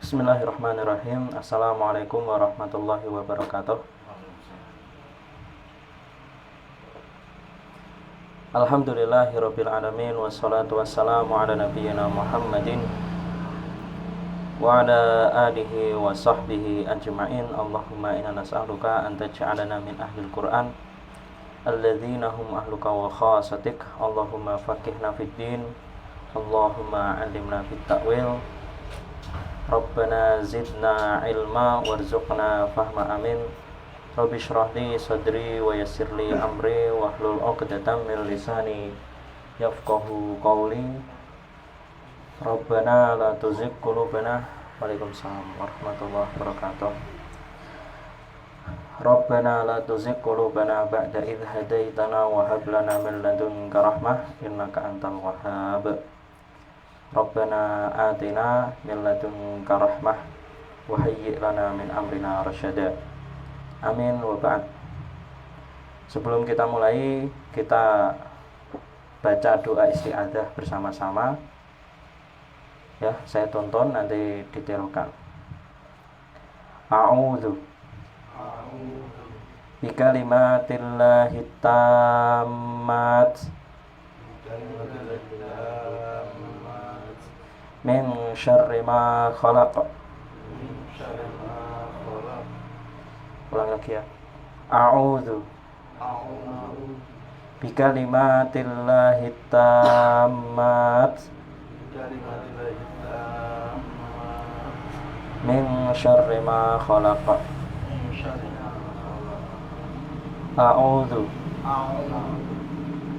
Bismillahirrahmanirrahim. Assalamualaikum warahmatullahi wabarakatuh. Alhamdulillahirabbil alamin wassalatu wassalamu ala nabiyyina Muhammadin wa ala alihi wa sahbihi ajma'in. Allahumma inna nas'aluka an taj'alana min ahlil Qur'an alladzina hum ahluka wa khasatik. Allahumma faqihna fid din. Allahumma 'allimna fit ta'wil. Rabbana zidna ilma warzuqna fahma, amin. Rabbi shrah li sadri wa yassir li amri wahlul 'uqdatam min lisani yafqahu qawli. Rabbana la tuzigh qulubana. Waalaikumsalam warahmatullahi wabarakatuh. Rabbana la tuzigh qulubana ba'da idh hadaitana wa hab lana min ladunka rahmah innaka antal wahhab. Rabbana atina min ladunka rahmah wa hayyi' lana min amrina rasyada. Amin wa ba'd. Sebelum kita mulai, kita baca doa isti'adzah bersama-sama. Ya, saya tonton nanti ditirukan. A'udzu bi kalimatillahi tammat min syarri ma khalaq. Ulang lagi ya. A'udzu bi kalimatillahi tammat min syarri ma khalaq. A'udzu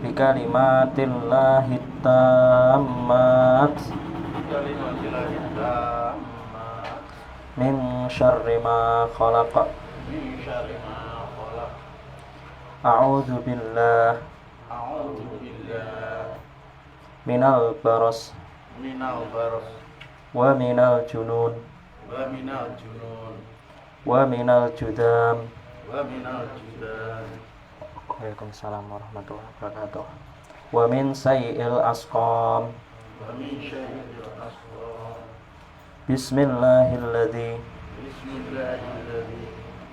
bi kalimatillahi tammat min syarri ma khalaq. A'udzu billah minal baras wa minal junun wa minal judam. Waalaikumsalam warahmatullahi wabarakatuh. Wa min sayyi'il asqam. Bismillahilladzi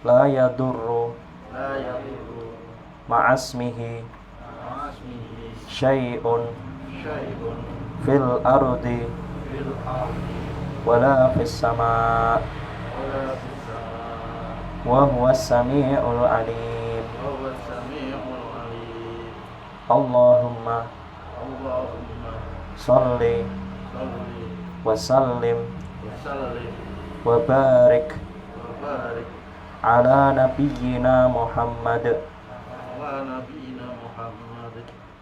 la yadurru ma'asmihi syai'un fil ardi wala fis sama' wa huwas sami'ul alim. Allahumma shalli wa sallim wa barik ala nabiyyina Muhammad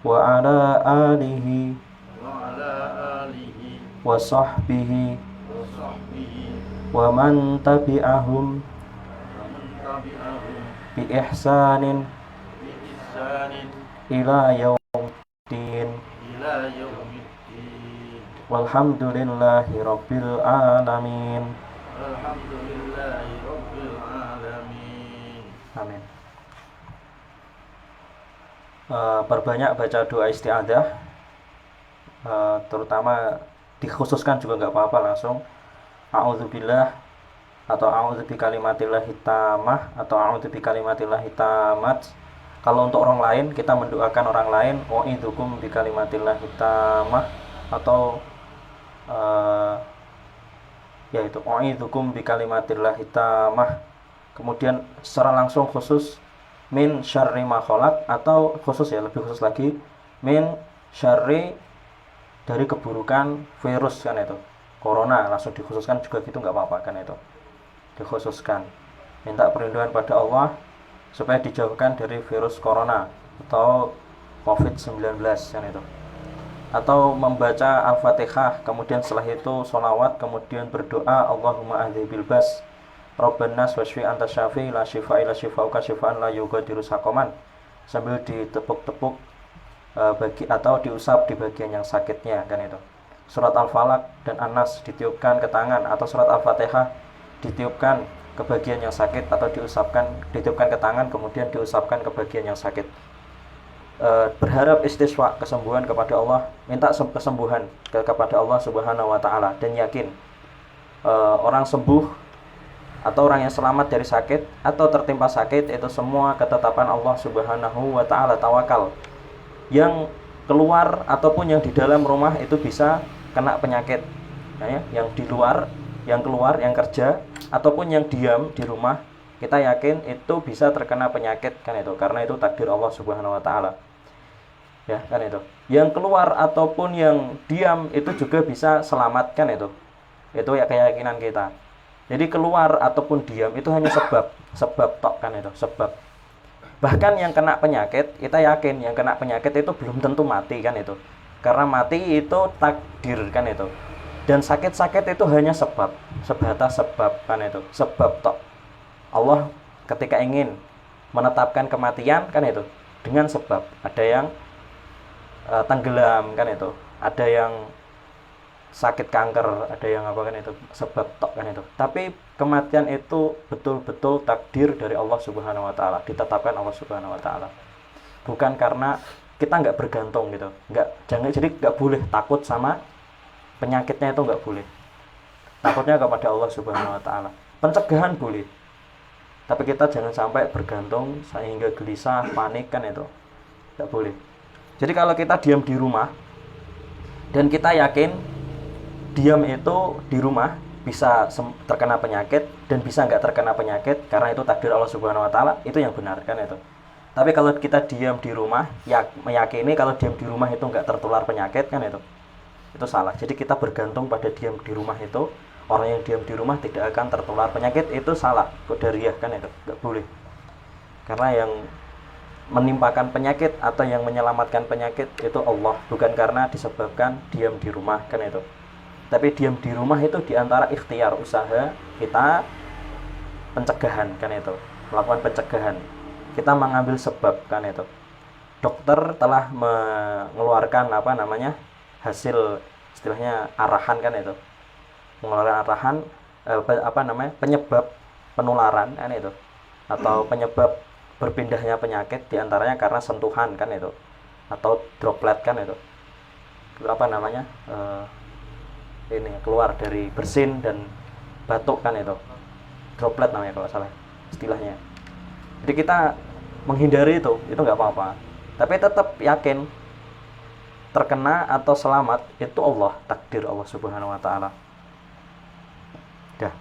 wa ala alihi wa sahbihi wa man tabi'ahum bi ihsanin ila yaumiddin. Walhamdulillahi rabbil alamin. Amin. Perbanyak baca doa isti'adzah, terutama dikhususkan juga nggak apa-apa, langsung a'udzubillah atau a'udzu bi kalimatillahi tammah atau a'udzu bi kalimatillahi tammat. Kalau untuk orang lain, kita mendoakan orang lain wa'idzukum bi kalimatillahi tammah atau yaitu wa'idzukum bi kalimatillahi tammah. Kemudian secara langsung khusus min syarri ma khalaq, atau khusus ya, lebih khusus lagi min syarri, dari keburukan virus kan itu, corona, langsung dikhususkan juga gitu, nggak apa-apa kan itu, dikhususkan minta perlindungan pada Allah supaya dijauhkan dari virus corona atau COVID-19 kan itu. Atau membaca Al-Fatihah, kemudian setelah itu sholawat, kemudian berdoa Allahumma adhibil bas Rabban nas washfi anta syafi la shifa ila shifauka shifaan la yughadiru saqaman, sambil ditepuk-tepuk bagi atau diusap di bagian yang sakitnya kan itu. Surat Al-Falaq dan An-Nas ditiupkan ke tangan, atau surat Al-Fatihah ditiupkan ke bagian yang sakit atau ditiupkan ke tangan kemudian diusapkan ke bagian yang sakit. Berharap istiswa, kesembuhan kepada Allah, minta kesembuhan kepada Allah Subhanahu wa taala, dan yakin orang sembuh atau orang yang selamat dari sakit atau tertimpa sakit, itu semua ketetapan Allah Subhanahu wa taala, tawakal. Yang keluar ataupun yang di dalam rumah itu bisa kena penyakit. Nah, ya, yang di luar, yang keluar, yang kerja ataupun yang diam di rumah, kita yakin itu bisa terkena penyakit kan itu, karena itu takdir Allah Subhanahu wa taala. Ya, kan itu. Yang keluar ataupun yang diam itu juga bisa selamat kan itu. Itu ya keyakinan kita. Jadi keluar ataupun diam itu hanya sebab tok kan itu, sebab. Bahkan yang kena penyakit, kita yakin yang kena penyakit itu belum tentu mati kan itu. Karena mati itu takdir kan itu. Dan sakit-sakit itu hanya sebab, sebatas sebab kan itu, sebab tok. Allah ketika ingin menetapkan kematian kan itu dengan sebab. Ada yang tenggelam kan itu, ada yang sakit kanker, ada yang apa kan itu, sebab tok kan itu. Tapi kematian itu betul-betul takdir dari Allah Subhanahu wa taala, ditetapkan Allah Subhanahu wa taala. Bukan karena kita nggak bergantung gitu. Jadi nggak boleh takut sama penyakitnya, itu nggak boleh. Takutnya kepada Allah Subhanahu wa taala. Pencegahan boleh. Tapi kita jangan sampai bergantung sehingga gelisah, panik kan itu. Nggak boleh. Jadi kalau kita diam di rumah dan kita yakin diam itu di rumah bisa terkena penyakit dan bisa nggak terkena penyakit karena itu takdir Allah Subhanahu wa taala, itu yang benar kan itu. Tapi kalau kita diam di rumah meyakini kalau diam di rumah itu nggak tertular penyakit kan itu salah. Jadi kita bergantung pada diam di rumah itu, orang yang diam di rumah tidak akan tertular penyakit, itu salah, qadariyah kan itu, nggak boleh. Karena yang menimpakan penyakit atau yang menyelamatkan penyakit itu Allah, bukan karena disebabkan diam di rumah kan itu. Tapi diam di rumah itu diantara ikhtiar, usaha kita, pencegahan kan itu, melakukan pencegahan, kita mengambil sebab kan itu. Dokter telah mengeluarkan hasil istilahnya arahan kan itu, mengeluarkan arahan penyebab penularan kan itu, atau penyebab berpindahnya penyakit diantaranya karena sentuhan kan itu, atau droplet kan itu, ini keluar dari bersin dan batuk kan itu, droplet namanya kalau salah istilahnya. Jadi kita menghindari itu nggak apa-apa, tapi tetap yakin terkena atau selamat itu Allah, takdir Allah Subhanahu wa taala. Dah.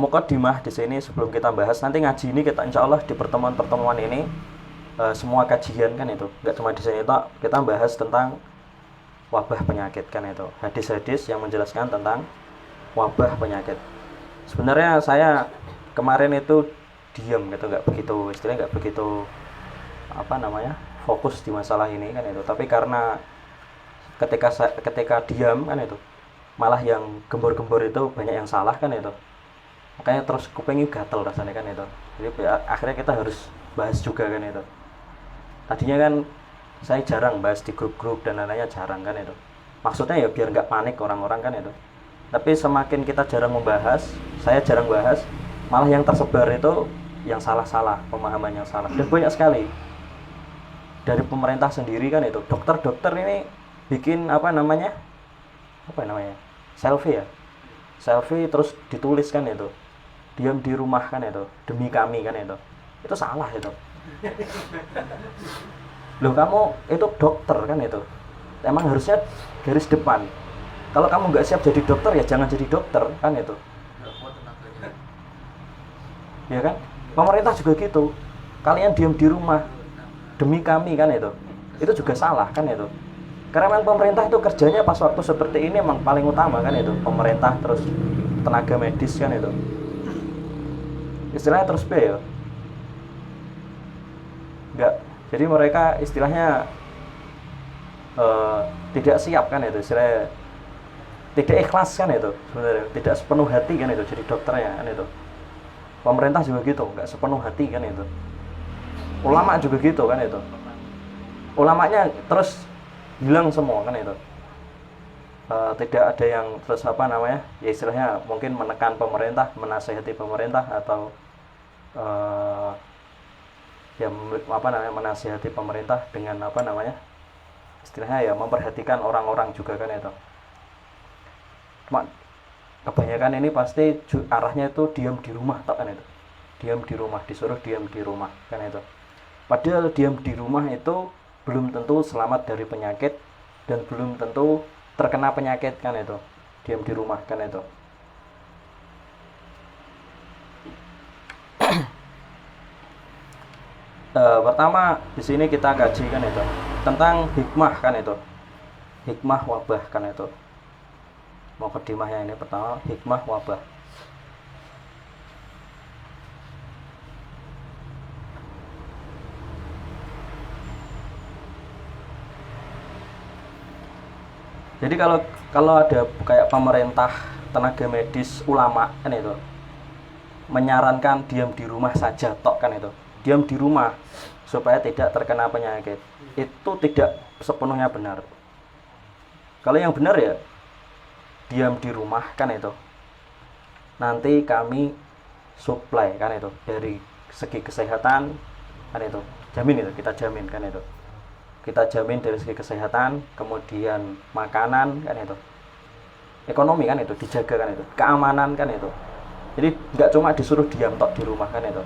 Muqaddimah di sini sebelum kita bahas, nanti ngaji ini kita insya Allah di pertemuan-pertemuan ini semua kajian kan itu, nggak cuma di sini kita bahas tentang wabah penyakit kan itu, hadis-hadis yang menjelaskan tentang wabah penyakit. Sebenarnya saya kemarin itu diam gitu, nggak begitu fokus di masalah ini kan itu. Tapi karena ketika diam kan itu, malah yang gembor-gembor itu banyak yang salah kan itu, makanya terus kupingnya gatel rasanya kan itu. Jadi akhirnya kita harus bahas juga kan itu. Tadinya kan saya jarang bahas di grup-grup dan lainnya, jarang kan itu, maksudnya ya biar nggak panik orang-orang kan itu. Tapi semakin kita jarang membahas, saya jarang bahas, malah yang tersebar itu yang salah-salah, pemahaman yang salah, dan banyak sekali dari pemerintah sendiri kan itu. Dokter-dokter ini bikin selfie terus ditulis kan itu, diam di rumah kan itu, demi kami kan itu salah itu. Loh, kamu itu dokter kan itu, emang harusnya garis depan. Kalau kamu nggak siap jadi dokter ya jangan jadi dokter kan itu, ya kan. Pemerintah juga gitu, kalian diam di rumah demi kami kan itu juga salah kan itu. Karena memang pemerintah itu kerjanya pas waktu seperti ini emang paling utama kan itu, pemerintah terus tenaga medis kan itu, istilahnya terus ya enggak. Jadi mereka istilahnya tidak siap kan itu, istilahnya tidak ikhlas kan itu, sebenarnya tidak sepenuh hati kan itu jadi dokternya kan itu. Pemerintah juga gitu, nggak sepenuh hati kan itu. Ulama juga gitu kan itu, ulamanya terus hilang semua kan itu. Tidak ada yang terus ya istilahnya mungkin menekan pemerintah, menasihati pemerintah, atau menasihati pemerintah dengan istilahnya ya memperhatikan orang-orang juga kan itu. Cuma kebanyakan ini pasti arahnya itu diam di rumah tak kan itu, diam di rumah, disuruh diam di rumah kan itu. Padahal diam di rumah itu belum tentu selamat dari penyakit dan belum tentu terkena penyakit kan itu, diam di rumah kan itu. Pertama di sini kita kaji kan itu tentang hikmah kan itu, hikmah wabah kan itu. Mukadimahnya ini pertama hikmah wabah. Jadi kalau ada kayak pemerintah, tenaga medis, ulama kan itu menyarankan diam di rumah saja tok kan itu, diam di rumah supaya tidak terkena penyakit, itu tidak sepenuhnya benar. Kalau yang benar ya diam di rumah kan itu, nanti kami supply kan itu dari segi kesehatan kan itu, jamin itu, kita jamin kan itu, kita jamin dari segi kesehatan, kemudian makanan kan itu, ekonomi kan itu dijaga kan itu, keamanan kan itu. Jadi nggak cuma disuruh diam tok di rumah kan itu,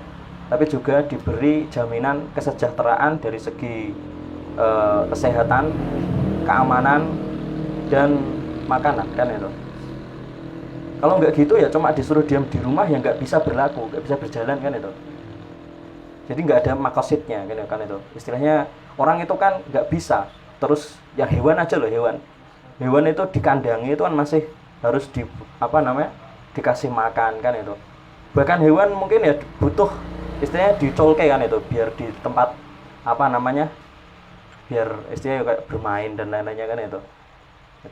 tapi juga diberi jaminan kesejahteraan dari segi kesehatan, keamanan, dan makanan kan itu. Kalau nggak gitu ya cuma disuruh diam di rumah yang nggak bisa berlaku, nggak bisa berjalan kan itu. Jadi nggak ada makosidnya kan itu. Istilahnya orang itu kan nggak bisa terus yang hewan aja loh, hewan itu dikandangi itu kan masih harus dikasih makan kan itu. Bahkan hewan mungkin ya butuh istilahnya dicolke kan itu biar di tempat biar istilahnya kayak bermain dan lain-lainnya kan itu.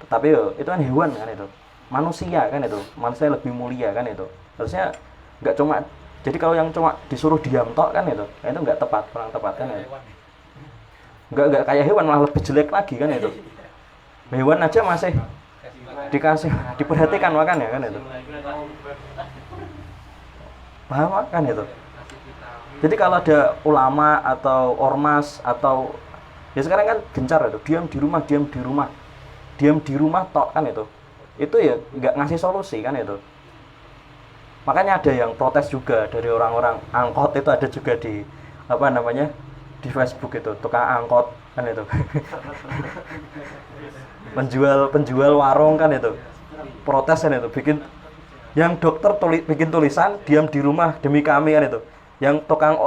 Tapi itu kan hewan kan itu, manusia kan itu, manusia lebih mulia kan itu. Harusnya nggak cuma, jadi kalau yang cuma disuruh diam tok kan itu nggak tepat, kurang tepat kan itu. Nggak kayak hewan, malah lebih jelek lagi kan itu. Hewan aja masih diperhatikan makannya kan itu, paham kan itu. Jadi kalau ada ulama atau ormas atau ya sekarang kan gencar itu diam di rumah tok kan itu ya nggak ngasih solusi kan itu. Makanya ada yang protes juga dari orang-orang angkot itu, ada juga di di Facebook itu, tukang angkot kan itu penjual warung kan itu protes kan itu, bikin yang dokter bikin tulisan diam di rumah demi kami kan itu, yang tukang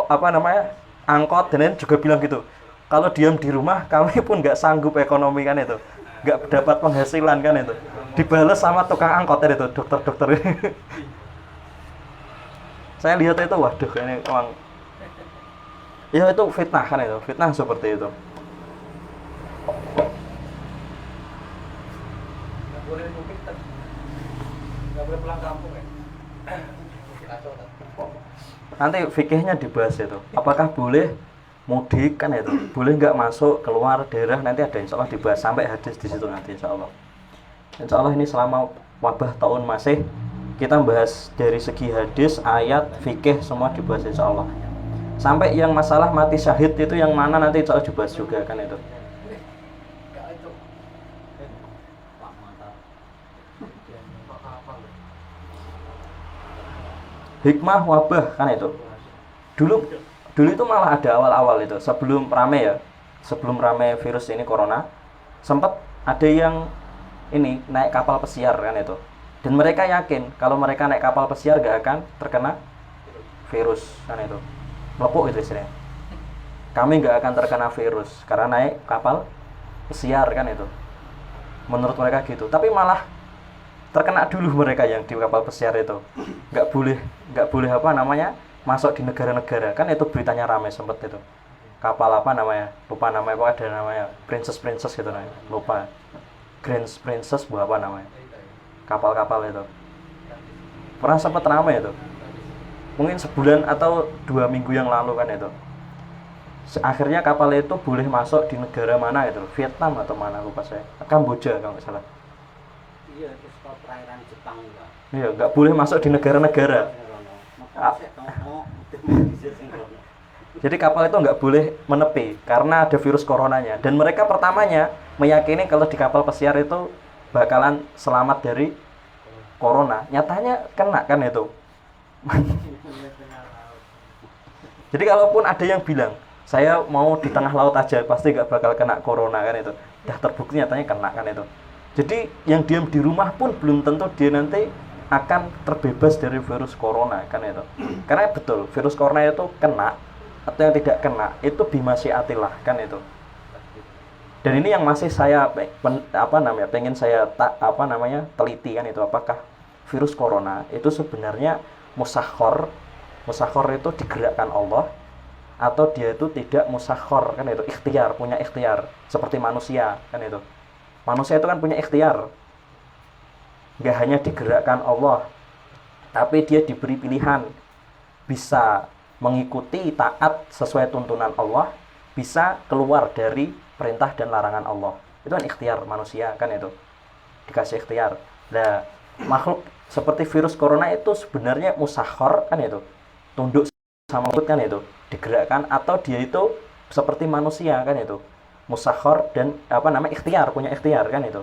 angkot dan lain juga bilang gitu, kalau diam di rumah kami pun nggak sanggup ekonomi kan itu, nggak dapat penghasilan kan itu, dibales sama tukang angkot itu, dokter saya lihat itu, waduh ini emang ya itu fitnah kan itu, fitnah seperti itu. Nggak boleh pulang kampung ya. Nanti fikihnya dibahas itu, apakah boleh mudik kan itu, boleh nggak masuk keluar daerah, nanti ada insya Allah dibahas sampai hadis di situ nanti insya Allah. Insya Allah ini selama wabah tahun masih kita bahas dari segi hadis, ayat, fikih semua dibahas insya Allah. Sampai yang masalah mati syahid itu yang mana nanti insya Allah dibahas juga kan itu. Hikmah wabah kan itu. Dulu itu malah ada awal-awal itu, sebelum rame virus ini corona, sempat ada yang ini naik kapal pesiar kan itu. Dan mereka yakin kalau mereka naik kapal pesiar gak akan terkena virus kan itu. Melepuk itu istilahnya. Kami gak akan terkena virus karena naik kapal pesiar kan itu. Menurut mereka gitu. Tapi malah terkena dulu mereka yang di kapal pesiar itu. Gak boleh masuk di negara-negara. Kan itu beritanya ramai sempat itu. Kapal lupa namanya, apa ada namanya Princess gitu namanya. Lupa. Grand Princess apa namanya. Kapal-kapal itu pernah sempat ramai itu, mungkin sebulan atau 2 minggu yang lalu kan itu. Akhirnya kapal itu boleh masuk di negara mana itu, Vietnam atau mana lupa saya, Kamboja kalau nggak salah. Iya, terus perairan Jepang juga. Iya, nggak boleh masuk di negara-negara. Jadi kapal itu nggak boleh menepi karena ada virus coronanya. Dan mereka pertamanya meyakini kalau di kapal pesiar itu bakalan selamat dari corona, nyatanya kena kan itu. Jadi kalaupun ada yang bilang saya mau di tengah laut aja pasti gak bakal kena corona kan itu, dah terbukti nyatanya kena kan itu. Jadi yang diam di rumah pun belum tentu dia nanti akan terbebas dari virus corona kan itu. Karena betul virus corona itu kena atau yang tidak kena itu bimasyiatillah kan itu. Dan ini yang masih saya pengen saya teliti kan itu, apakah virus corona itu sebenarnya musakhor itu digerakkan Allah atau dia itu tidak musakhor kan itu, ikhtiar, punya ikhtiar seperti manusia kan itu. Manusia itu kan punya ikhtiar, nggak hanya digerakkan Allah tapi dia diberi pilihan, bisa mengikuti taat sesuai tuntunan Allah, bisa keluar dari perintah dan larangan Allah. Itu kan ikhtiar manusia kan itu, dikasih ikhtiar. Nah, makhluk seperti virus corona itu sebenarnya musakhor kan itu, tunduk sama ikut kan itu, digerakkan, atau dia itu seperti manusia kan itu, musakhor dan ikhtiar, punya ikhtiar kan itu.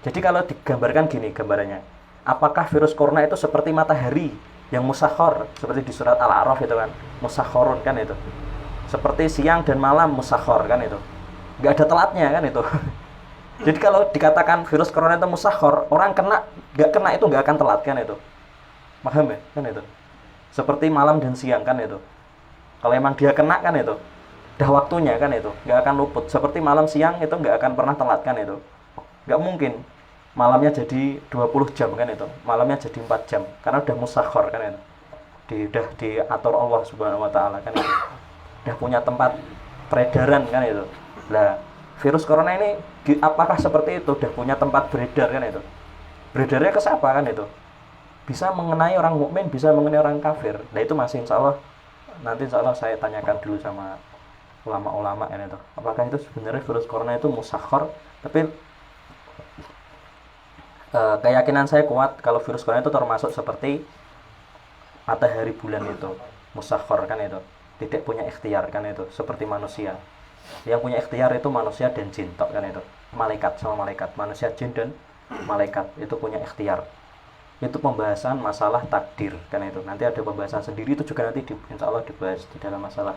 Jadi kalau digambarkan gini gambarannya, apakah virus corona itu seperti matahari yang musakhor seperti di surat Al-A'raf itu kan, musakhorun kan itu, seperti siang dan malam musakhor kan itu, nggak ada telatnya kan itu. Jadi kalau dikatakan virus corona itu musakhor, orang kena nggak kena itu nggak akan telat kan itu, paham ya kan itu, seperti malam dan siang kan itu, kalau emang dia kena kan itu dah waktunya kan itu, nggak akan luput. Seperti malam siang itu nggak akan pernah telat kan itu, nggak mungkin malamnya jadi 20 jam kan itu, malamnya jadi 4 jam karena udah musakhor kan itu, udah diatur Allah Subhanahu wa taala kan itu, udah punya tempat peredaran kan itu. Nah, virus corona ini apakah seperti itu, udah punya tempat beredar kan itu, beredarnya ke siapa kan itu, bisa mengenai orang mukmin, bisa mengenai orang kafir. Nah itu masih nanti insya Allah saya tanyakan dulu sama ulama-ulama kan itu, apakah itu sebenarnya virus corona itu musakhor. Tapi keyakinan saya kuat kalau virus corona itu termasuk seperti matahari bulan itu, musakhor kan itu, tidak punya ikhtiar kan itu, seperti manusia. Yang punya ikhtiar itu manusia dan jin tok kan itu, malaikat sama malaikat, manusia, jin dan malaikat itu punya ikhtiar. Itu pembahasan masalah takdir kan itu, nanti ada pembahasan sendiri, itu juga nanti insya Allah dibahas di dalam masalah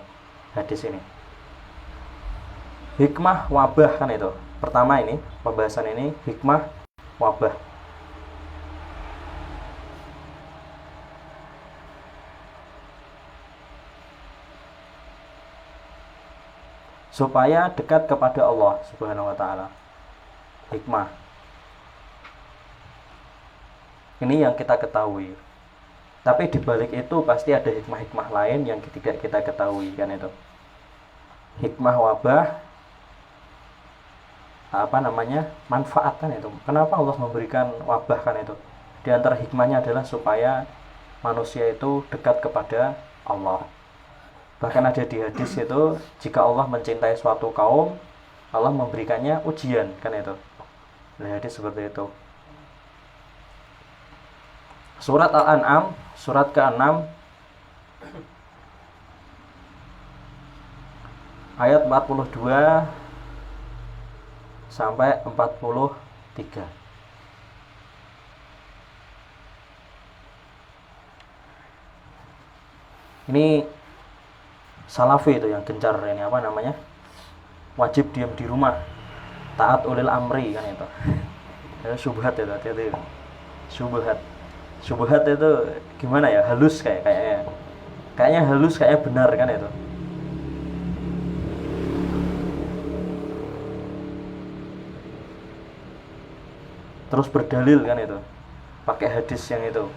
hadis ini. Hikmah wabah kan itu, pertama ini pembahasan ini hikmah wabah. Supaya dekat kepada Allah Subhanahu wa taala. Hikmah ini yang kita ketahui, tapi dibalik itu pasti ada hikmah-hikmah lain yang tidak kita ketahui kan itu. Hikmah wabah manfaat kan itu, kenapa Allah memberikan wabah kan itu, di antara hikmahnya adalah supaya manusia itu dekat kepada Allah. Bahkan ada di hadis itu, jika Allah mencintai suatu kaum, Allah memberikannya ujian kan itu. Nah, hadis seperti itu. Surat Al-An'am, surat ke-6 ayat 42 sampai 43. Ini Salafi itu yang gencar ini wajib diam di rumah, taat ulil amri kan itu. Syubhat itu, hati-hati. Syubhat itu gimana ya, halus kayaknya halus, kayaknya benar kan itu. Terus berdalil kan itu, pakai hadis yang itu,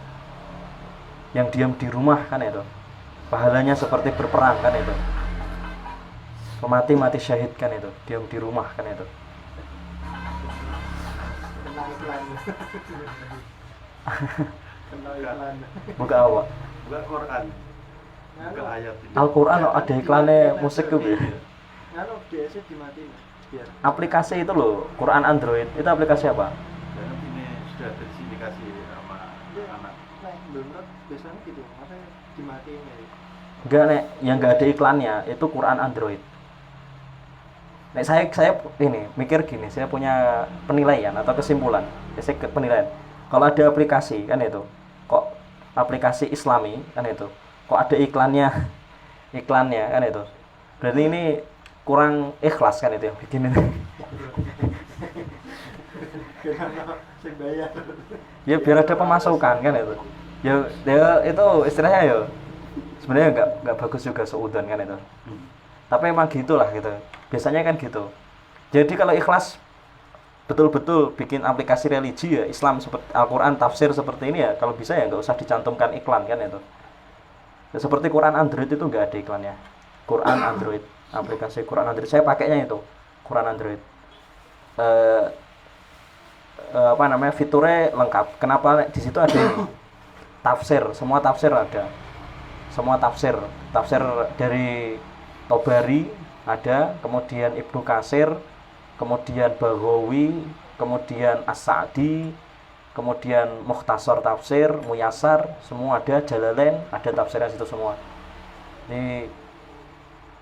yang diam di rumah kan itu pahalanya seperti berperang kan itu, mati syahid kan itu, diam di rumah kan itu. Buka apa? Buka Quran. Buka ayat ini. Al-Quran ada iklannya musik tuh ya. Aplikasi itu loh, Quran Android itu aplikasi apa? Dan ini sudah ada dikasih sama anak. Biasanya gitu, makanya dimatiin ya. Enggak nek, yang enggak ada iklannya itu Quran Android. Nek saya ini mikir gini, saya punya penilaian atau kesimpulan. Penilaian. Kalau ada aplikasi kan itu, kok aplikasi Islami kan itu, kok ada iklannya kan itu, berarti ini kurang ikhlas kan itu yang bikin itu. Karena saya bayar. Ya biar ada pemasukan kan itu. Ya itu istilahnya ya sebenarnya nggak bagus juga seudon kan itu. Tapi emang gitulah gitu. Biasanya kan gitu. Jadi kalau ikhlas betul-betul bikin aplikasi religi ya Islam seperti Al-Quran tafsir seperti ini ya, kalau bisa ya nggak usah dicantumkan iklan kan itu. Ya, seperti Quran Android itu nggak ada iklannya. Quran Android, aplikasi Quran Android saya pakainya itu Quran Android. Apa namanya, fiturnya lengkap. Kenapa di situ ada ini? Tafsir, semua tafsir ada. Semua tafsir dari Tobari ada, kemudian Ibnu Katsir, kemudian Baghawi, kemudian As-Sa'di, kemudian Mukhtasar Tafsir, Muyassar, semua ada. Jalalain ada tafsirnya situ semua. Ini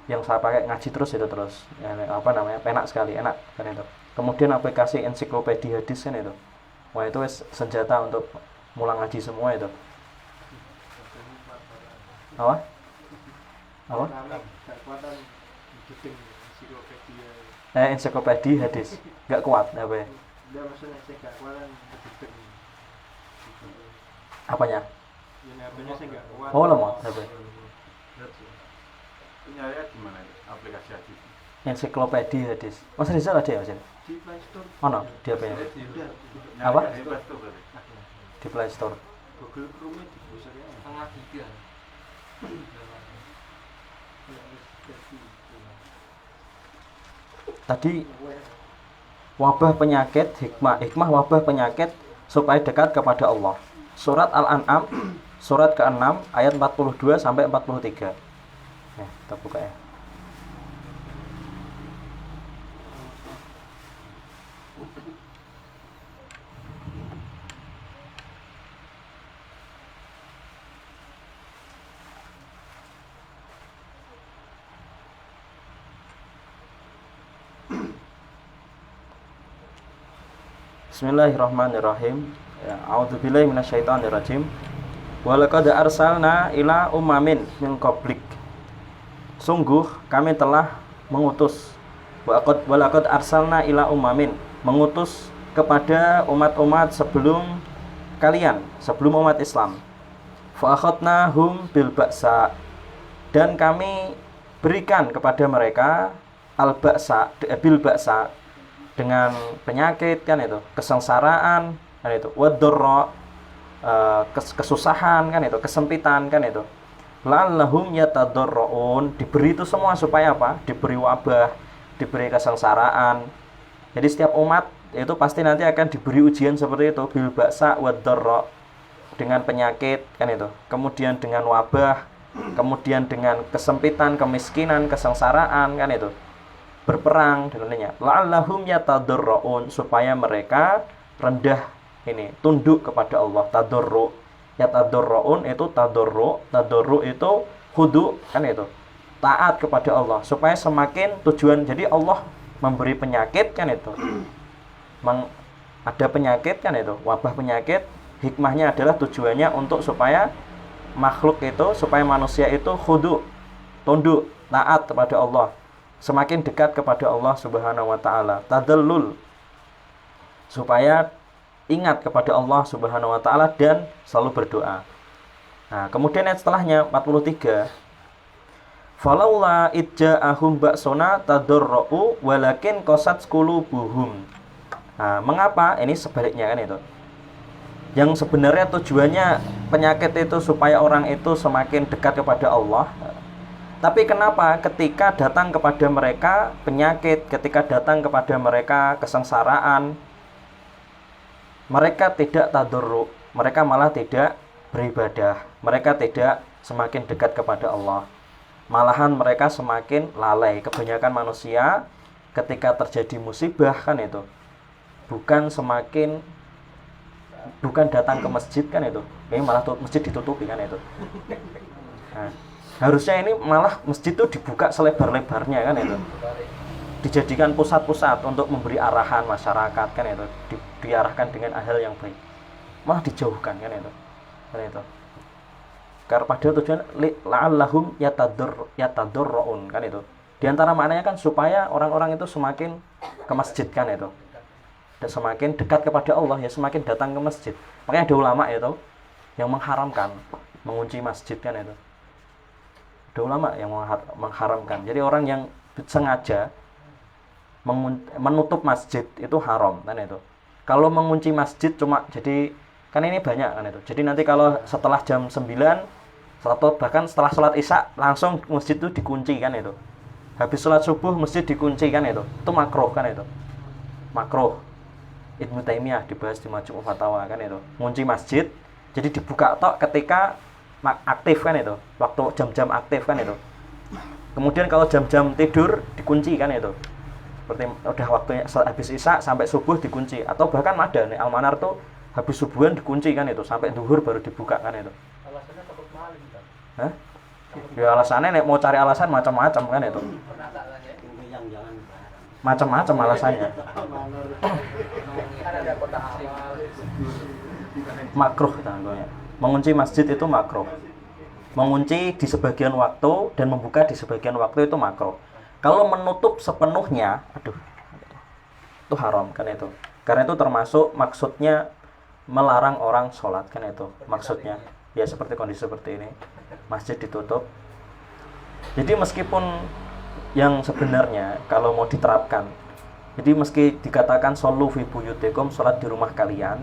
yang saya pakai ngaji terus itu terus. Ya, apa namanya? Enak sekali, enak kan itu. Kemudian aplikasi ensiklopedia hadis kan itu. Wah itu senjata untuk mulang ngaji semua itu. Apa? Gak kuatan gedeng ensiklopedia. Ensiklopedia hadis nggak kuat apa ya? Dia maksudnya saya gak kuatan gedeng. Apanya? Ya HP-nya saya gak kuat. Oh lemot apa? Punya ya gimana ya? Aplikasi hadis. Ensiklopedia hadis. Mas Rizal ada ya Mas? Di Play Store. Oh no, di apa ya? Udah. Apa? Di Play Store berarti. Di Play Store. Google Chrome di browser ya. Setengah tiga. Tadi wabah penyakit, hikmah wabah penyakit supaya dekat kepada Allah. Surat Al-An'am surat ke-6 ayat 42 sampai 43. Ya, kita buka ya. Bismillahirrahmanirrahim. Ya, a'udzubillahi minasyaitonirrajim. Wa laqad arsalna ila umamin min qablik. Sungguh kami telah mengutus. Wa laqad arsalna ila umamin, mengutus kepada umat-umat sebelum kalian, sebelum umat Islam. Fa akhadnahum bil ba'sa, dan kami berikan kepada mereka al-ba'sa, bil ba'sa, dengan penyakit kan itu, kesengsaraan kan itu, wadurra, kesusahan kan itu, kesempitan kan itu. La'allahum yatadarrun, diberi itu semua supaya apa? Diberi wabah, diberi kesengsaraan. Jadi setiap umat itu pasti nanti akan diberi ujian seperti itu, bil ba'sa wadurra, dengan penyakit kan itu, kemudian dengan wabah, kemudian dengan kesempitan, kemiskinan, kesengsaraan kan itu, berperang dan lainnya. La'allahum yatadarrun, supaya mereka rendah ini, tunduk kepada Allah. Tadarru, yatadarrun itu tadarru itu khudu kan itu, taat kepada Allah, supaya semakin tujuan. Jadi Allah memberi penyakit kan itu, ada penyakit kan itu, wabah penyakit, hikmahnya adalah tujuannya untuk supaya makhluk itu, supaya manusia itu khudu, tunduk, taat kepada Allah, semakin dekat kepada Allah Subhanahu wa taala. Tadallul, supaya ingat kepada Allah Subhanahu wa taala dan selalu berdoa. Nah, kemudian ayat setelahnya 43. Falaula idja'ahum ba'suna tadarra'u walakin qasat qulubuhum. Nah, mengapa? Ini sebaliknya kan itu. Yang sebenarnya tujuannya penyakit itu supaya orang itu semakin dekat kepada Allah. Tapi kenapa ketika datang kepada mereka penyakit, ketika datang kepada mereka kesengsaraan, mereka tidak tadarru, mereka malah tidak beribadah, mereka tidak semakin dekat kepada Allah. Malahan mereka semakin lalai. Kebanyakan manusia ketika terjadi musibah kan itu, bukan datang ke masjid kan itu, ini malah masjid ditutupi kan itu. Nah, harusnya ini malah masjid itu dibuka selebar-lebarnya kan itu, dijadikan pusat-pusat untuk memberi arahan masyarakat kan itu, diarahkan dengan hal yang baik. malah dijauhkan kan itu. Kan itu. Karena pada tujuan la'allahum yatadurrun kan itu. Di antara maknanya kan supaya orang-orang itu semakin ke masjid kan itu. Dan semakin dekat kepada Allah ya semakin datang ke masjid. Makanya ada ulama itu yang mengharamkan mengunci masjid kan itu. Ada ulama yang mengharamkan. Jadi orang yang sengaja menutup masjid itu haram kan itu. Kalau mengunci masjid cuma jadi kan ini banyak kan itu. Jadi nanti kalau setelah jam 9 atau bahkan setelah sholat isya langsung masjid itu dikunci kan itu. Habis sholat subuh masjid dikunci kan itu. Itu makruh kan itu. Makruh. Ibnu Taimiyah dibahas di Majmu' Fatawa kan itu. Ngunci masjid jadi dibuka tok ketika aktif kan itu. Waktu jam-jam aktif kan itu. Kemudian kalau jam-jam tidur dikunci kan itu. Seperti udah waktunya habis isya sampai subuh dikunci atau bahkan ada nih Almanar tuh habis subuhan dikunci kan itu sampai zuhur baru dibuka kan itu. Alasannya takut maling kan? Hah? Ya alasannya nek mau cari alasan macam-macam kan itu. Macam-macam alasannya. Kan ada kota amal. Makruh contohnya. Mengunci masjid itu makruh. Mengunci di sebagian waktu dan membuka di sebagian waktu itu makruh. Kalau menutup sepenuhnya, itu haram kan itu. Karena itu termasuk maksudnya melarang orang sholat kan itu maksudnya. Ya seperti kondisi seperti ini, masjid ditutup. Jadi meskipun yang sebenarnya kalau mau diterapkan, jadi meski dikatakan shollu fi buyutikum, sholat di rumah kalian,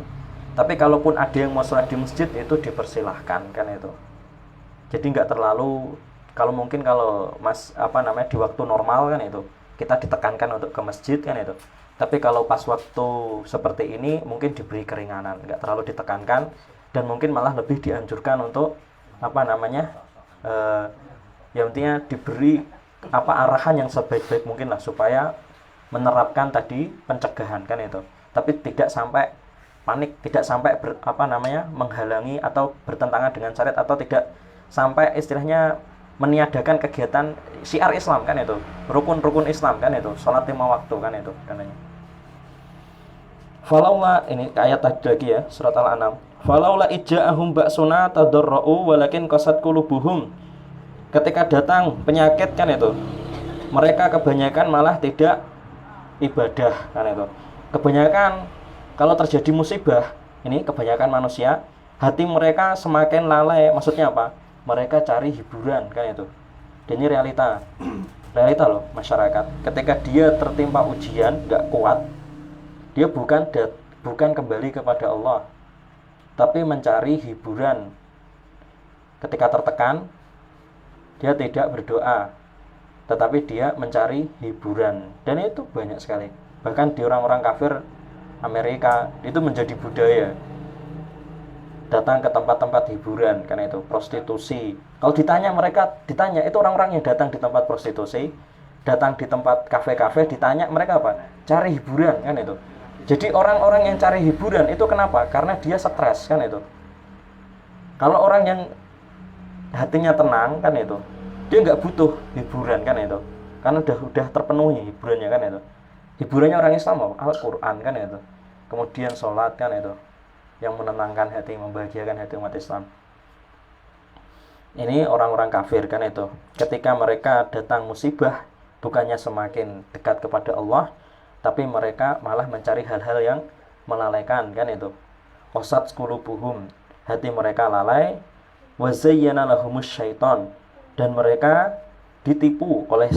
tapi kalaupun ada yang mau sholat di masjid itu dipersilahkan kan itu. Jadi nggak terlalu kalau mungkin kalau di waktu normal kan itu kita ditekankan untuk ke masjid kan itu. Tapi kalau pas waktu seperti ini mungkin diberi keringanan, nggak terlalu ditekankan dan mungkin malah lebih dianjurkan untuk yang intinya diberi arahan yang sebaik-baik mungkin lah supaya menerapkan tadi pencegahan kan itu. Tapi tidak sampai panik, tidak sampai menghalangi atau bertentangan dengan syariat atau tidak sampai istilahnya meniadakan kegiatan syiar Islam kan itu, rukun-rukun Islam kan itu, sholat 5 waktu kan itu dananya. Falaula ini ayat tadi lagi ya, surat Al-An'am. Falaula ija'ahum ba'suna tadarra'u walakin qasat qulubuhum. Ketika datang penyakit kan itu, mereka kebanyakan malah tidak ibadah kan itu. Kebanyakan kalau terjadi musibah, ini kebanyakan manusia, hati mereka semakin lalai. Maksudnya apa? Mereka cari hiburan kan itu. Dan ini realita loh masyarakat. Ketika dia tertimpa ujian nggak kuat, dia bukan kembali kepada Allah, tapi mencari hiburan. Ketika tertekan, dia tidak berdoa, tetapi dia mencari hiburan. Dan itu banyak sekali. Bahkan di orang-orang kafir Amerika itu menjadi budaya. Datang ke tempat-tempat hiburan karena itu prostitusi. Kalau ditanya itu orang-orang yang datang di tempat prostitusi, datang di tempat kafe-kafe, ditanya mereka apa? Cari hiburan kan itu. Jadi orang-orang yang cari hiburan itu kenapa? Karena dia stres kan itu. Kalau orang yang hatinya tenang kan itu, dia nggak butuh hiburan kan itu. Karena udah terpenuhi hiburannya kan itu. Hiburannya orang Islam Al-Qur'an kan itu. Kemudian sholat kan itu, yang menenangkan hati, membahagiakan hati umat Islam. Ini orang-orang kafir kan itu. Ketika mereka datang musibah, bukannya semakin dekat kepada Allah, tapi mereka malah mencari hal-hal yang melalaikan kan itu. Qasat qulubuhum, hati mereka lalai. Wa zayyana lahumus syaiton, dan mereka ditipu oleh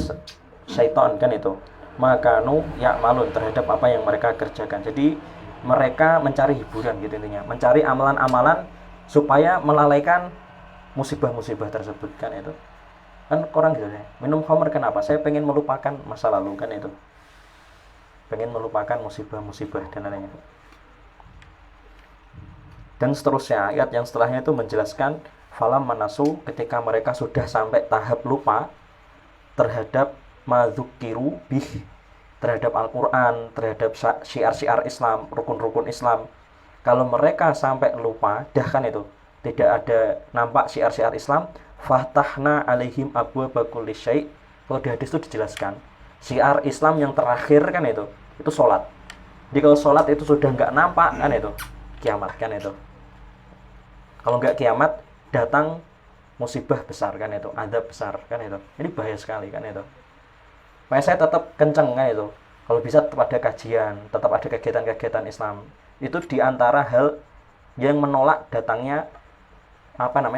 syaitan kan itu. Makanu ya'malun, terhadap apa yang mereka kerjakan. Jadi mereka mencari hiburan gitu intinya, mencari amalan-amalan supaya melalaikan musibah-musibah tersebut kan itu. Kan orang gitu ya, minum khamr kenapa? Saya pengen melupakan masa lalu kan itu, pengen melupakan musibah-musibah dan lainnya. Dan seterusnya ayat yang setelahnya itu menjelaskan falam manasu, ketika mereka sudah sampai tahap lupa terhadap madzukiru bih, terhadap Al-Quran, terhadap syiar-syiar Islam, rukun-rukun Islam. Kalau mereka sampai lupa, dah kan itu, tidak ada nampak syiar-syiar Islam, fahtahna alaihim abwaaba kulli syai'. Kalau di hadis itu dijelaskan, syiar Islam yang terakhir kan itu sholat. Jadi kalau sholat itu sudah nggak nampak kan itu, kiamat kan itu. Kalau nggak kiamat, datang musibah besar kan itu, azab besar kan itu. Ini bahaya sekali kan itu. Makanya saya tetap kenceng kan itu. Kalau bisa tetap ada kajian, tetap ada kegiatan-kegiatan Islam. Itu diantara hal yang menolak datangnya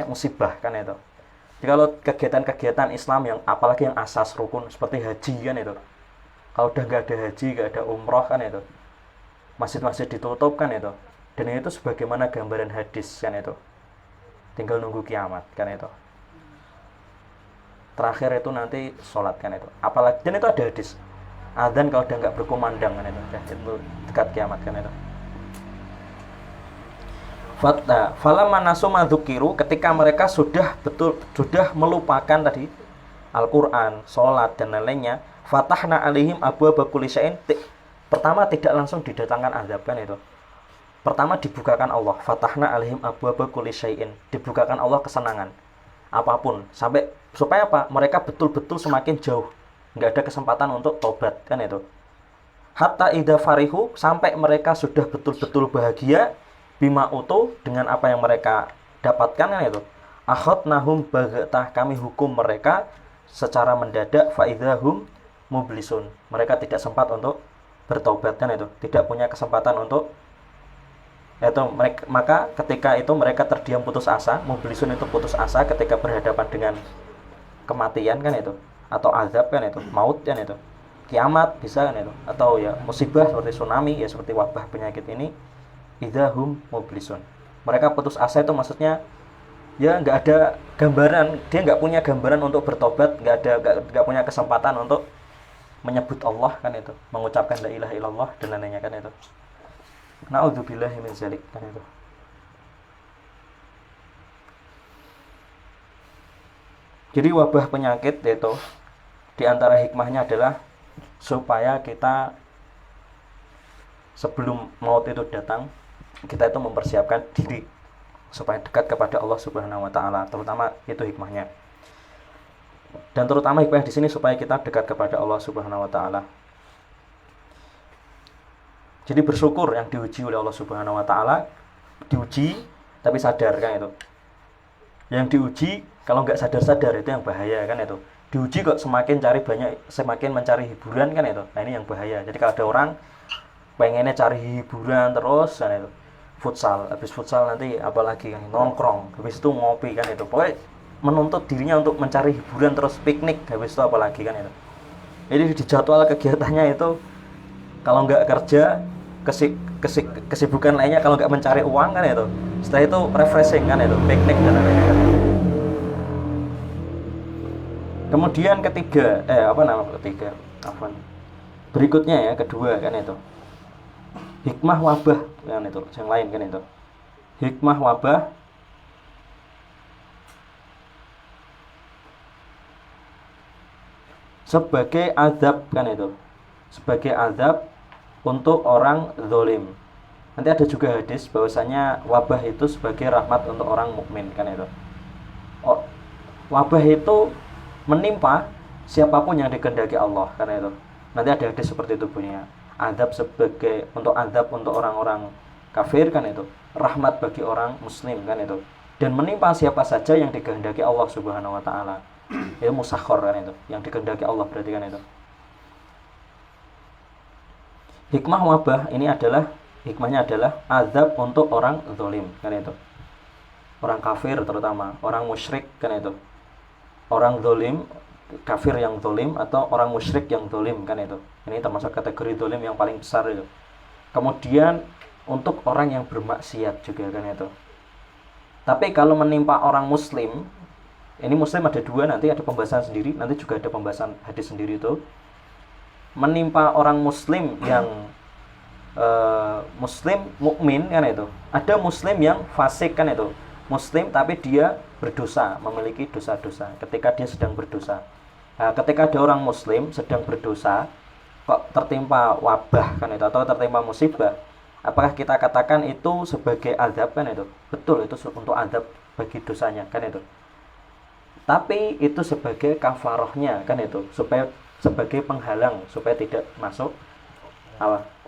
musibah kan itu. Jadi kalau kegiatan-kegiatan Islam yang apalagi yang asas rukun seperti haji kan itu. Kalau udah nggak ada haji, nggak ada umroh kan itu. Masjid-masjid ditutup kan itu. Dan itu sebagaimana gambaran hadis kan itu. Tinggal nunggu kiamat kan itu. Terakhir itu nanti sholat kan itu. Apalagi dan itu ada hadis. Adzan kalau udah nggak berkumandang kan itu. Itu dekat kiamat kan itu. Falamma nasu ma dzukiru, ketika mereka sudah melupakan tadi Al-Qur'an, sholat dan lainnya, fatahna alaihim abwaaba kulli syai'in. Pertama tidak langsung didatangkan azab kan itu. Pertama dibukakan Allah, fatahna alaihim abwaaba kulli syai'in. Dibukakan Allah kesenangan apapun sampai supaya apa? Mereka betul-betul semakin jauh. Enggak ada kesempatan untuk tobat kan itu. Hatta idza farihu, sampai mereka sudah betul-betul bahagia bima utu dengan apa yang mereka dapatkan kan itu. Akhadnahum baghtah, kami hukum mereka secara mendadak, fa idzahum mublisun. Mereka tidak sempat untuk bertobat kan itu. Tidak punya kesempatan untuk itu mereka, maka ketika itu mereka terdiam putus asa. Mublisun itu putus asa ketika berhadapan dengan kematian kan itu, atau azab kan itu, maut kan itu, kiamat bisa kan itu, atau ya musibah seperti tsunami ya, seperti wabah penyakit ini. Idahum mublisun, mereka putus asa itu maksudnya ya nggak ada gambaran, dia nggak punya gambaran untuk bertobat, nggak punya kesempatan untuk menyebut Allah kan itu, mengucapkan la ilaha illallah dan lainnya kan itu. Na'udzubillahi min dzalik kan itu. Jadi wabah penyakit itu di antara hikmahnya adalah supaya kita sebelum maut itu datang, kita itu mempersiapkan diri supaya dekat kepada Allah Subhanahu wa taala, terutama itu hikmahnya. Dan terutama hikmah di sini supaya kita dekat kepada Allah Subhanahu wa taala. Jadi bersyukur yang diuji oleh Allah Subhanahu wa taala, diuji tapi sadar kan itu. Yang diuji kalau nggak sadar-sadar itu yang bahaya kan itu. Diuji kok semakin mencari hiburan kan itu. Nah ini yang bahaya. Jadi kalau ada orang pengennya cari hiburan terus kan itu, futsal, habis futsal nanti apalagi kan nongkrong, habis itu ngopi kan itu. Pokoknya menuntut dirinya untuk mencari hiburan terus piknik, habis itu apalagi kan itu. Jadi di jadwal kegiatannya itu kalau nggak kerja, kesibukan lainnya, kalau nggak mencari uang kan itu, setelah itu refreshing kan itu, piknik dan lain-lain kan. Kemudian berikutnya ya, kedua kan itu, hikmah wabah kan itu, yang lain kan itu, hikmah wabah sebagai azab kan itu, sebagai azab untuk orang zalim. Nanti ada juga hadis bahwasanya wabah itu sebagai rahmat untuk orang mukmin kan itu. Wabah itu menimpa siapapun yang dikehendaki Allah kan itu. Nanti ada hadis seperti itu bunyinya. Azab untuk orang-orang kafir kan itu, rahmat bagi orang muslim kan itu. Dan menimpa siapa saja yang dikehendaki Allah Subhanahu wa taala. Itu musakhkhar kan itu, yang dikehendaki Allah berarti kan itu. Hikmah wabah ini hikmahnya adalah azab untuk orang zalim kan itu. Orang kafir terutama, orang musyrik kan itu. Orang zalim, kafir yang zalim atau orang musyrik yang zalim kan itu. Ini termasuk kategori zalim yang paling besar itu. Kemudian untuk orang yang bermaksiat juga kan itu. Tapi kalau menimpa orang muslim, ini muslim ada dua, nanti ada pembahasan sendiri, nanti juga ada pembahasan hadis sendiri itu. Menimpa orang muslim yang muslim mukmin kan itu. Ada muslim yang fasik kan itu. Muslim tapi dia berdosa, memiliki dosa-dosa ketika dia sedang berdosa. Nah, ketika ada orang muslim sedang berdosa kok tertimpa wabah kan itu, atau tertimpa musibah, apakah kita katakan itu sebagai azab kan itu? Betul, itu untuk azab bagi dosanya kan itu. Tapi itu sebagai kafarahnya kan itu, supaya sebagai penghalang supaya tidak masuk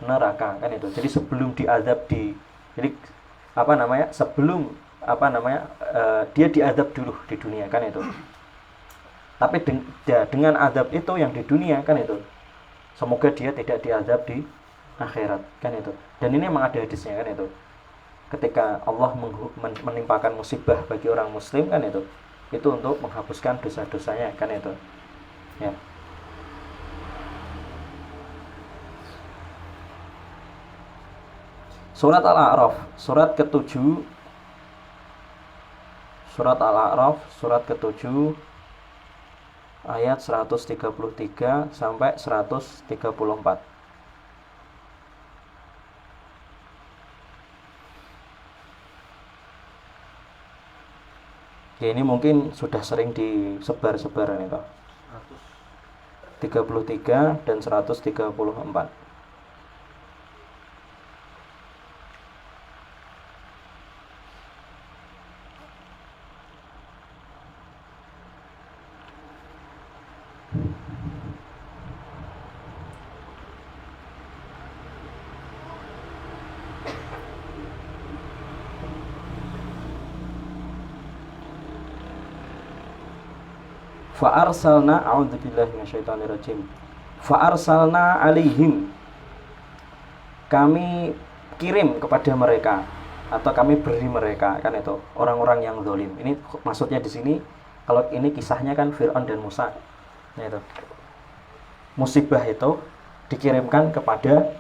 neraka kan itu. Jadi sebelum diazab sebelum dia diadab dulu di dunia kan itu. Tapi dengan adab itu yang di dunia kan itu, semoga dia tidak diadab di akhirat kan itu. Dan ini memang ada hadisnya kan itu. Ketika Allah menimpakan musibah bagi orang muslim kan itu untuk menghapuskan dosa-dosanya kan itu. Ya. Surat Al-A'raf, surat ke-7. Surat Al-A'raf, surat ke-7 ayat 133 sampai 134. Ya, ini mungkin sudah sering disebar-sebaran itu. 33 dan 134. Fa'arsalna a'udzubillahi minasyaitonirrajim. Fa'arsalna alaihim, kami kirim kepada mereka atau kami beri mereka kan itu orang-orang yang zalim. Ini maksudnya di sini kalau ini kisahnya kan Fir'aun dan Musa. Nah itu. Musibah itu dikirimkan kepada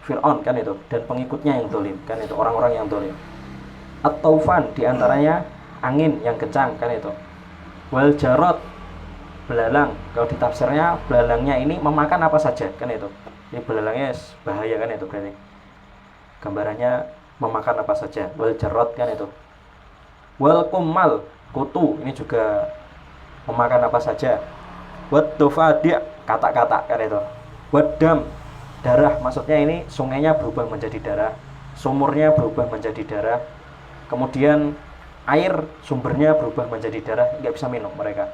Fir'aun kan itu dan pengikutnya yang zalim kan itu, orang-orang yang zalim. At-taufan diantaranya angin yang kencang kan itu. Wal jarot, belalang. Kalau di tafsirnya belalangnya ini memakan apa saja kan itu. Ini belalangnya bahaya kan itu berarti. Gambarannya memakan apa saja. Wal jarot kan itu. Wal kummal, kutu, ini juga memakan apa saja. Wad dufadi, kata-kata kan itu. Wad dam, darah, maksudnya ini sungainya berubah menjadi darah, sumurnya berubah menjadi darah. Kemudian air sumbernya berubah menjadi darah, nggak bisa minum mereka.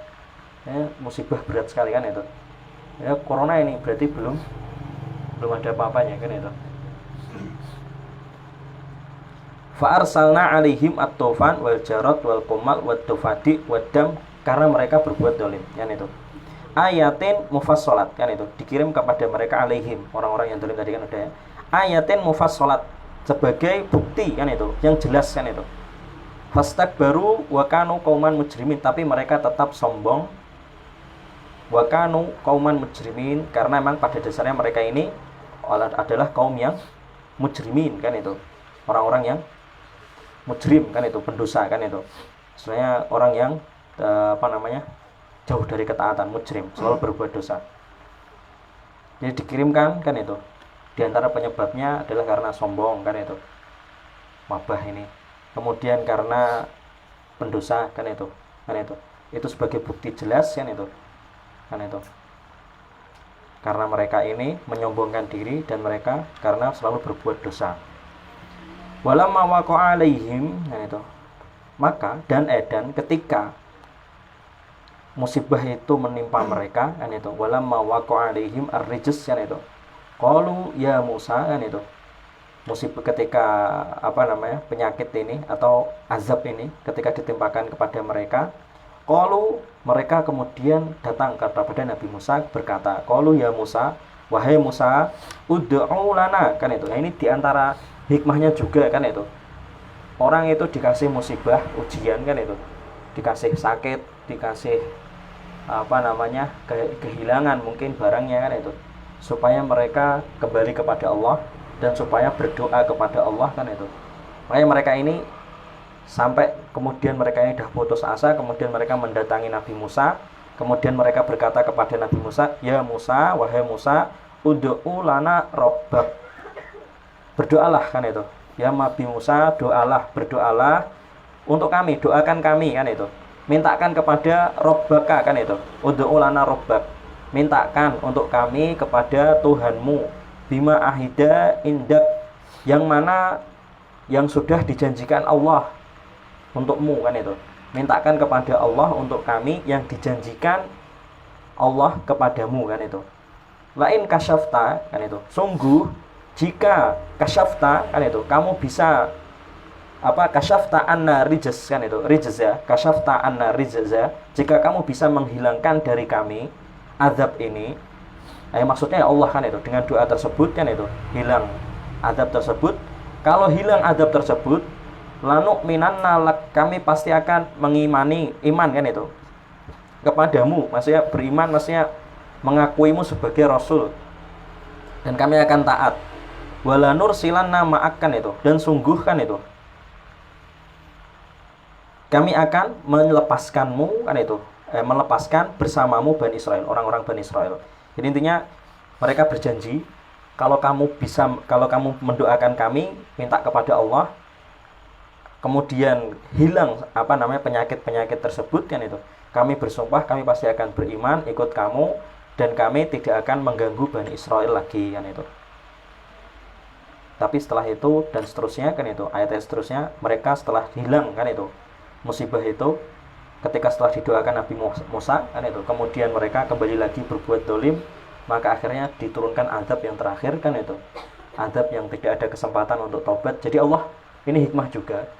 Ya, musibah berat sekali kan itu. Ya, corona ini berarti belum ada apa-apanya kan itu. Fa'arsalna alaihim at-tufan wal jarad wal qumal wad dufadi wad dam, karena mereka berbuat zalim kan itu. Ayatin mufassalat kan itu, dikirim kepada mereka alaihim, orang-orang yang zalim tadi kan udah ya. Ayatin mufassalat, sebagai bukti kan itu, yang jelas kan itu. Fastakbaru wa kanu qauman mujrimin, tapi mereka tetap sombong. Wa kanu qauman mujrimin, karena memang pada dasarnya mereka ini adalah kaum yang mujrimin kan itu. Orang-orang yang mujrim kan itu, pendosa kan itu. Sebenarnya orang yang jauh dari ketaatan, mujrim, selalu berbuat dosa. Jadi dikirimkan kan itu. Di antara penyebabnya adalah karena sombong kan itu. Wabah ini. Kemudian karena pendosa kan itu. Itu sebagai bukti jelas kan itu. Karena mereka ini menyombongkan diri dan mereka karena selalu berbuat dosa. Walamma waqa'a alaihim, maka dan ketika musibah itu menimpa mereka kan itu, walamma waqa'a alaihim ar-rijs kan itu, qalu ya Musa kan itu, musibah ketika penyakit ini atau azab ini ketika ditimpakan kepada mereka, qalu, mereka kemudian datang kepada Nabi Musa berkata, qalu ya Musa, wahai Musa, ud'u lana kan itu. Nah, ini diantara hikmahnya juga kan itu. Orang itu dikasih musibah, ujian kan itu, dikasih sakit, dikasih kehilangan mungkin barangnya kan itu, supaya mereka kembali kepada Allah dan supaya berdoa kepada Allah kan itu. Makanya mereka ini sampai kemudian mereka ini dah putus asa, kemudian mereka mendatangi Nabi Musa, kemudian mereka berkata kepada Nabi Musa, ya Musa, wahai Musa, ud'u lana rabbak, berdoalah kan itu. Ya Nabi Musa, berdoalah untuk kami, doakan kami kan itu. Mintakan kepada Rabbaka kan itu. Ud'u lana rabbak, mintakan untuk kami kepada Tuhanmu, bima ahida indak, yang mana yang sudah dijanjikan Allah untukmu kan itu. Mintakan kepada Allah untuk kami yang dijanjikan Allah kepadamu kan itu. Lain kasyafta kan itu, sungguh jika kasyafta kan itu, kamu bisa apa kasyafta anna rijaz kan itu rijza kasyafta anna rijza, jika kamu bisa menghilangkan dari kami azab ini, maksudnya ya Allah kan itu dengan doa tersebut kan itu hilang azab tersebut. Kalau hilang azab tersebut, lanu minanna lak, kami pasti akan mengimani iman kan itu kepadamu, maksudnya beriman, maksudnya mengakuimu sebagai rasul dan kami akan taat. Wala nursilanna ma'akan itu, dan sungguh kan itu kami akan melepaskanmu kan itu melepaskan bersamamu Bani Israel, orang-orang Bani Israel. Jadi intinya mereka berjanji kalau kamu mendoakan kami, minta kepada Allah, kemudian hilang penyakit tersebut kan itu, kami bersumpah kami pasti akan beriman ikut kamu dan kami tidak akan mengganggu Bani Israel lagi kan itu. Tapi setelah itu dan seterusnya kan itu ayat seterusnya, mereka setelah hilang kan itu musibah itu, ketika setelah didoakan Nabi Musa kan itu, kemudian mereka kembali lagi berbuat dolim, maka akhirnya diturunkan azab yang terakhir kan itu, azab yang tidak ada kesempatan untuk taubat. Jadi Allah ini hikmah juga,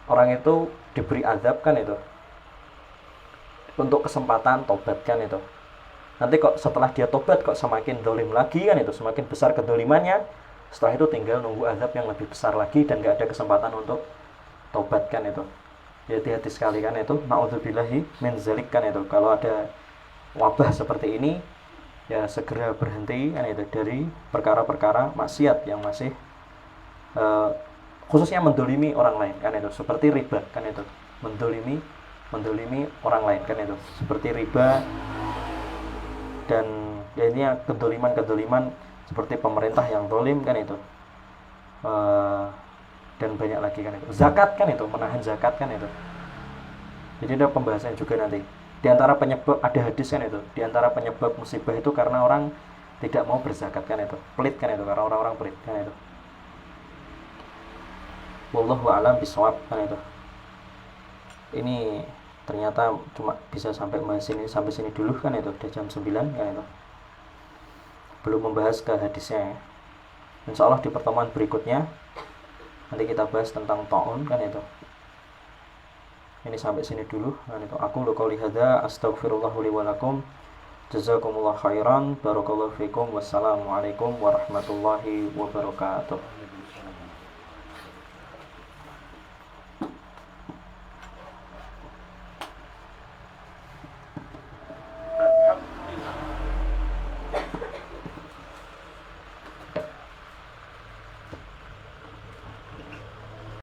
orang itu diberi azab kan itu untuk kesempatan taubat kan itu. Nanti kok setelah dia taubat kok semakin dolim lagi kan itu, semakin besar kedolimannya, setelah itu tinggal nunggu azab yang lebih besar lagi dan gak ada kesempatan untuk taubat kan itu. Hati-hati sekali kan itu, na'udzubillahi min zalik kan itu. Kalau ada wabah seperti ini ya segera berhenti kan itu dari perkara-perkara maksiat yang masih khususnya mendolimi orang lain kan itu, seperti riba kan itu, mendolimi orang lain kan itu, seperti riba dan ya ini kedoliman seperti pemerintah yang dolim kan itu, dan banyak lagi kan itu, zakat kan itu, menahan zakat kan itu. Jadi ada pembahasan juga nanti. Di antara penyebab, ada hadis kan itu, di antara penyebab musibah itu karena orang tidak mau berzakat kan itu, pelit kan itu, karena orang-orang pelit kan itu. Wallahu a'lam bishawab kan itu. Ini ternyata cuma bisa sampai sini dulu kan itu, udah jam 9 kan itu. Belum membahas ke hadisnya ya. Insya Allah di pertemuan berikutnya nanti kita bahas tentang ta'un kan itu. Ini sampai sini dulu kan itu. Aku qouli hadza astaghfirullah li wa lakum. Jazakumullah khairan. Barakallahu fikum. Wassalamualaikum warahmatullahi wabarakatuh.